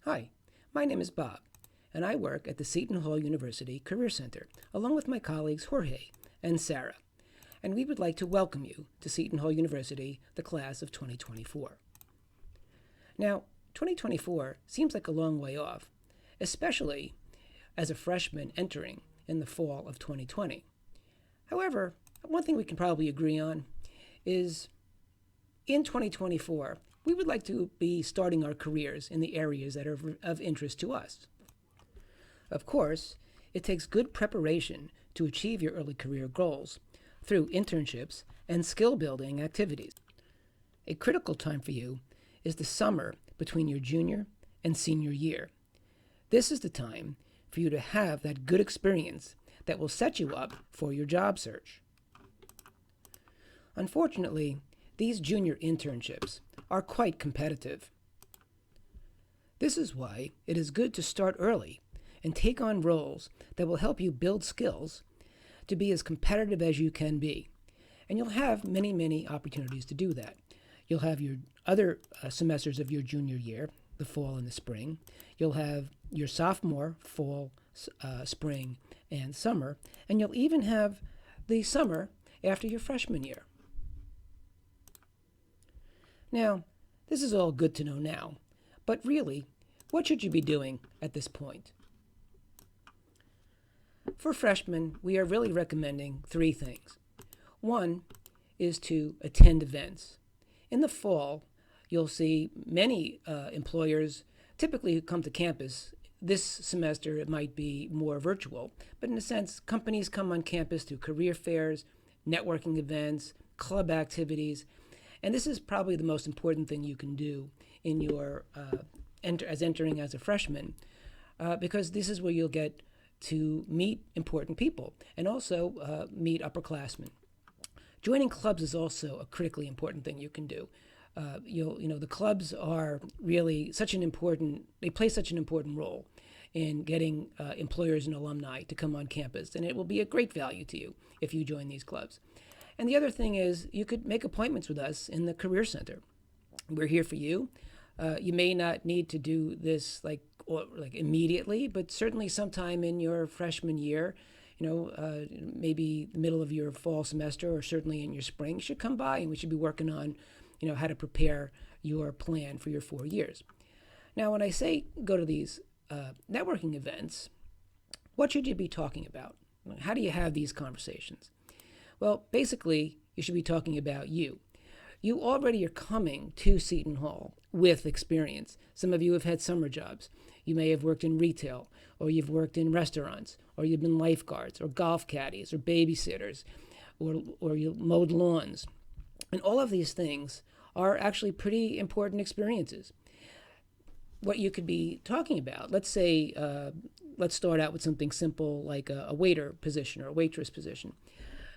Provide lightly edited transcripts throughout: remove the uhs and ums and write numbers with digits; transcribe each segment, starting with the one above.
Hi, my name is Bob, and I work at the Seton Hall University Career Center, along with my colleagues Jorge and Sarah. And we would like to welcome you to Seton Hall University, the class of 2024. Now, 2024 seems like a long way off, especially as a freshman entering in the fall of 2020. However, one thing we can probably agree on is in 2024, we would like to be starting our careers in the areas that are of interest to us. Of course, it takes good preparation to achieve your early career goals through internships and skill building activities. A critical time for you is the summer between your junior and senior year. This is the time for you to have that good experience that will set you up for your job search. Unfortunately, these junior internships are quite competitive. This is why it is good to start early and take on roles that will help you build skills to be as competitive as you can be. And you'll have many opportunities to do that. You'll have your other semesters of your junior year, the fall and the spring. You'll have your sophomore, fall, spring, and summer. And you'll even have the summer after your freshman year. Now, this is all good to know now, but really, what should you be doing at this point? For freshmen, we are really recommending three things. One is to attend events. In the fall, you'll see many employers typically who come to campus. This semester, it might be more virtual, but in a sense, companies come on campus through career fairs, networking events, club activities, and this is probably the most important thing you can do in your entering as a freshman, because this is where you'll get to meet important people and also meet upperclassmen. Joining clubs is also a critically important thing you can do. The clubs are really they play such an important role in getting employers and alumni to come on campus, and it will be a great value to you if you join these clubs. And the other thing is you could make appointments with us in the Career Center. We're here for you. You may not need to do this like immediately, but certainly sometime in your freshman year, maybe the middle of your fall semester or certainly in your spring, you should come by and we should be working on, how to prepare your plan for your 4 years. Now, when I say go to these networking events, what should you be talking about? How do you have these conversations? Well, basically, you should be talking about you. You already are coming to Seton Hall with experience. Some of you have had summer jobs. You may have worked in retail, or you've worked in restaurants, or you've been lifeguards, or golf caddies, or babysitters, or you mowed lawns. And all of these things are actually pretty important experiences. What you could be talking about, let's say, let's start out with something simple like a waiter position or a waitress position.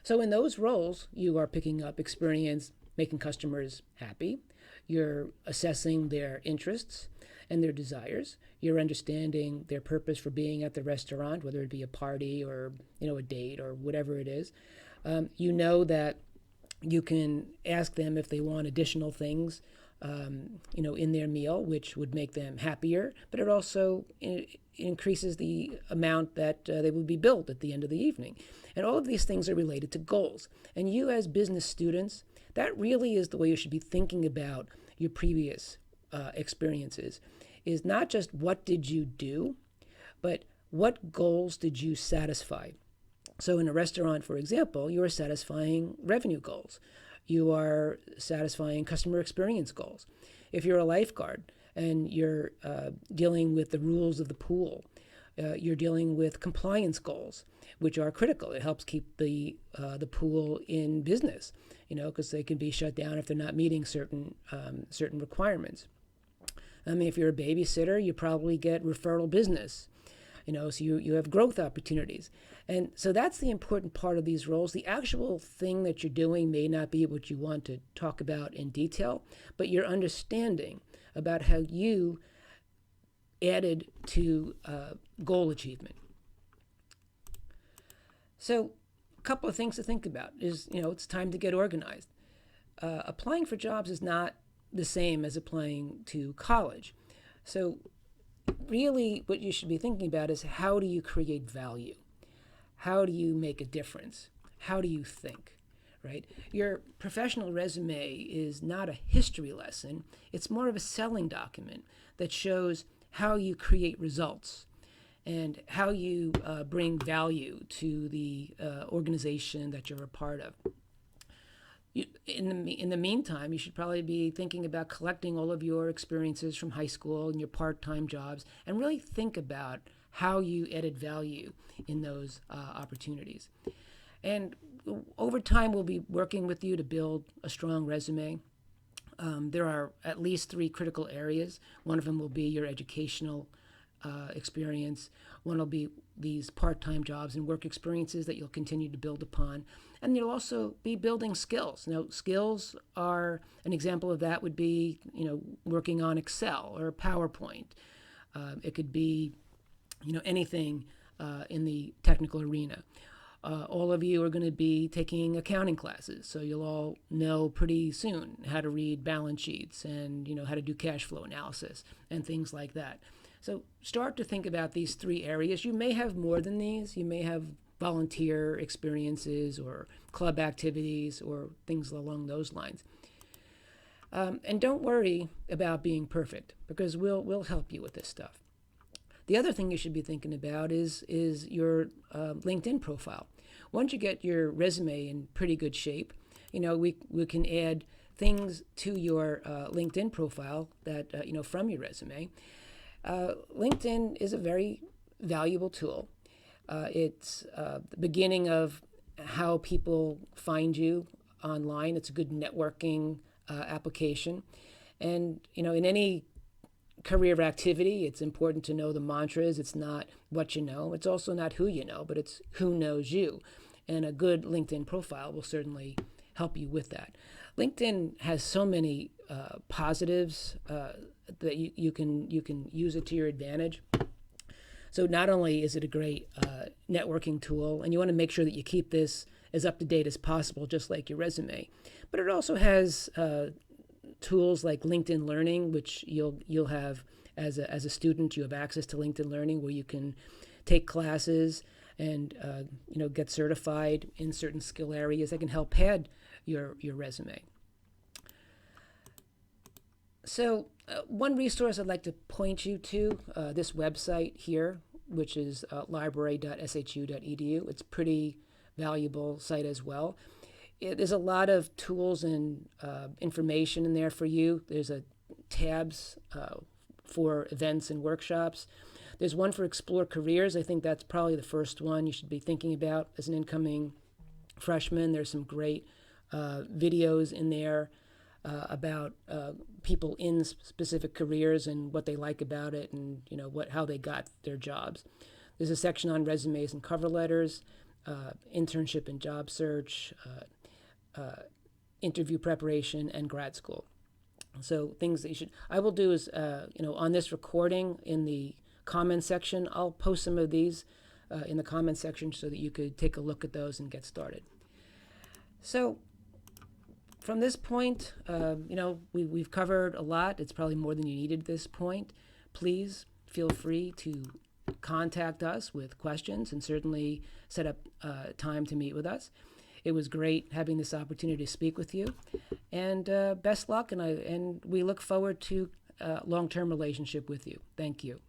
So in those roles, you are picking up experience making customers happy. You're assessing their interests and their desires. You're understanding their purpose for being at the restaurant, whether it be a party or a date or whatever it is. You know that you can ask them if they want additional things, in their meal, which would make them happier. But it also increases the amount that they would be billed at the end of the evening. And all of these things are related to goals. And you as business students, that really is the way you should be thinking about your previous experiences, is not just what did you do, but what goals did you satisfy? So in a restaurant, for example, you are satisfying revenue goals. You are satisfying customer experience goals. If you're a lifeguard and you're dealing with the rules of the pool, you're dealing with compliance goals, which are critical. It helps keep the pool in business, because they can be shut down if they're not meeting certain requirements. I mean, if you're a babysitter, you probably get referral business. So you have growth opportunities. And so that's the important part of these roles. The actual thing that you're doing may not be what you want to talk about in detail, but your understanding about how you added to goal achievement. So a couple of things to think about is, it's time to get organized. Applying for jobs is not the same as applying to college. So really what you should be thinking about is how do you create value? How do you make a difference? How do you think? Right? Your professional resume is not a history lesson, it's more of a selling document that shows how you create results and how you bring value to the organization that you're a part of. In the meantime, you should probably be thinking about collecting all of your experiences from high school and your part-time jobs, and really think about how you added value in those opportunities. And over time, we'll be working with you to build a strong resume. There are at least three critical areas. One of them will be your educational experience. One will be these part-time jobs and work experiences that you'll continue to build upon. And you'll also be building skills. Now, skills are an example of that would be, working on Excel or PowerPoint. It could be, anything in the technical arena. All of you are going to be taking accounting classes, so you'll all know pretty soon how to read balance sheets and how to do cash flow analysis and things like that. So start to think about these three areas. You may have more than these. You may have volunteer experiences or club activities or things along those lines. And don't worry about being perfect, because we'll help you with this stuff. The other thing you should be thinking about is your LinkedIn profile. Once you get your resume in pretty good shape, we can add things to your LinkedIn profile that from your resume. LinkedIn is a very valuable tool. It's the beginning of how people find you online. It's a good networking application. And, in any career activity, it's important to know the mantras. It's not what you know. It's also not who you know, but it's who knows you. And a good LinkedIn profile will certainly help you with that. LinkedIn has so many positives that you can use it to your advantage. So not only is it a great networking tool, and you want to make sure that you keep this as up to date as possible, just like your resume, but it also has tools like LinkedIn Learning, which you'll have as a student. You have access to LinkedIn Learning, where you can take classes and get certified in certain skill areas that can help pad your resume. So one resource I'd like to point you to, this website here, which is library.shu.edu. It's a pretty valuable site as well. There's a lot of tools and information in there for you. There's tabs for events and workshops. There's one for Explore Careers. I think that's probably the first one you should be thinking about as an incoming freshman. There's some great videos in there about people in specific careers and what they like about it, and how they got their jobs. There's a section on resumes and cover letters, internship and job search, interview preparation, and grad school. So things that I will do is, on this recording in the comment section, I'll post some of these in the comment section so that you could take a look at those and get started. So from this point, we've covered a lot. It's probably more than you needed at this point. Please feel free to contact us with questions and certainly set up time to meet with us. It was great having this opportunity to speak with you, and best luck, and we look forward to a long-term relationship with you. Thank you.